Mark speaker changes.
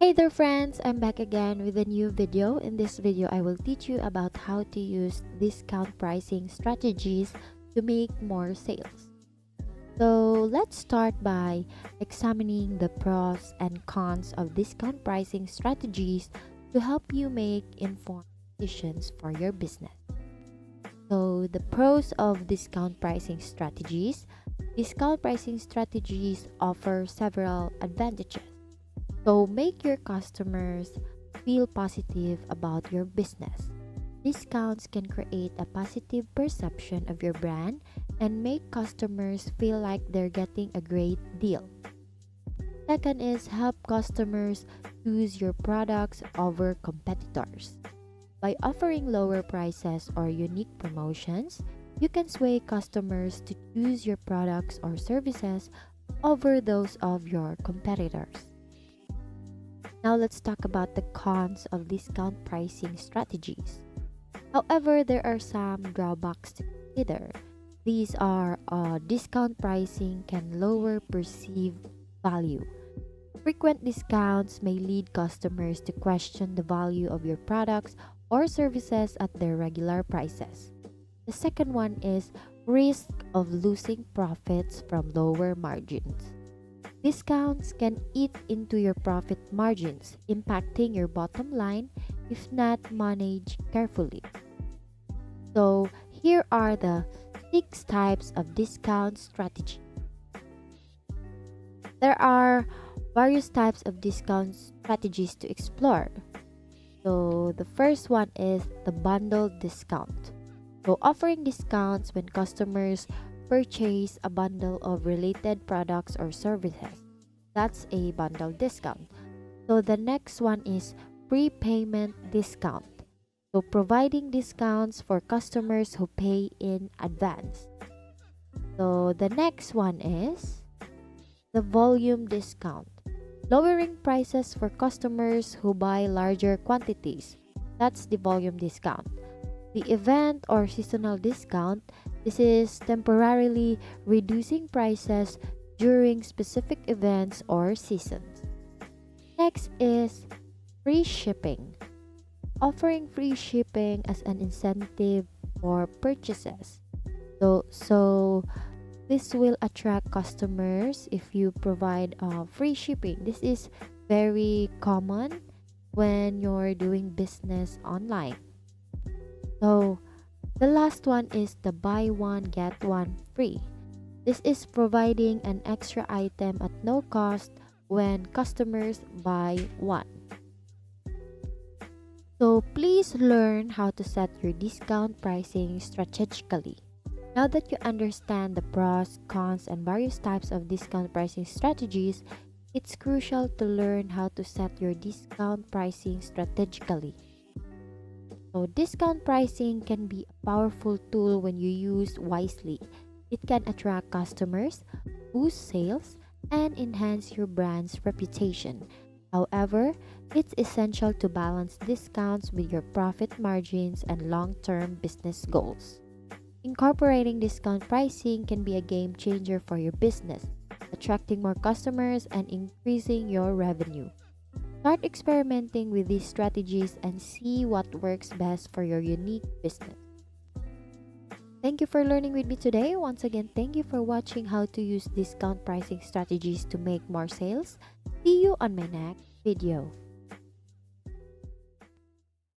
Speaker 1: Hey there friends, I'm back again with a new video. In this video, I will teach you about how to use discount pricing strategies to make more sales. So let's start by examining the pros and cons of discount pricing strategies to help you make informed decisions for your business. So the pros of discount pricing strategies. Discount pricing strategies offer several advantages. So make your customers feel positive about your business. Discounts can create a positive perception of your brand and make customers feel like they're getting a great deal. Second is help customers choose your products over competitors. By offering lower prices or unique promotions, you can sway customers to choose your products or services over those of your competitors. Now let's talk about the cons of discount pricing strategies. However, there are some drawbacks to consider. These are discount pricing can lower perceived value. Frequent discounts may lead customers to question the value of your products or services at their regular prices. The second one is risk of losing profits from lower margins. Discounts can eat into your profit margins, impacting your bottom line if not managed carefully. So, here are the 6 types of discount strategy. There are various types of discount strategies to explore. So, the first one is the bundle discount. So, offering discounts when customers purchase a bundle of related products or services. That's a bundle discount. So the next one is prepayment discount. So providing discounts for customers who pay in advance. So the next one is the volume discount. Lowering prices for customers who buy larger quantities. That's the volume discount. The event or seasonal discount. This is temporarily reducing prices during specific events or seasons. Next is free shipping. Offering free shipping as an incentive for purchases. So this will attract customers if you provide free shipping. This is very common when you're doing business online. So the last one is the buy one get one free. This is providing an extra item at no cost when customers buy one. So please learn how to set your discount pricing strategically. Now that you understand the pros, cons, and various types of discount pricing strategies, it's crucial to learn how to set your discount pricing strategically. So discount pricing can be a powerful tool when you use wisely. It can attract customers, boost sales, and enhance your brand's reputation. However, it's essential to balance discounts with your profit margins and long-term business goals. Incorporating discount pricing can be a game changer for your business, attracting more customers and increasing your revenue. Start experimenting with these strategies and see what works best for your unique business. Thank you for learning with me today. Once again, thank you for watching how to use discount pricing strategies to make more sales. See you on my next video.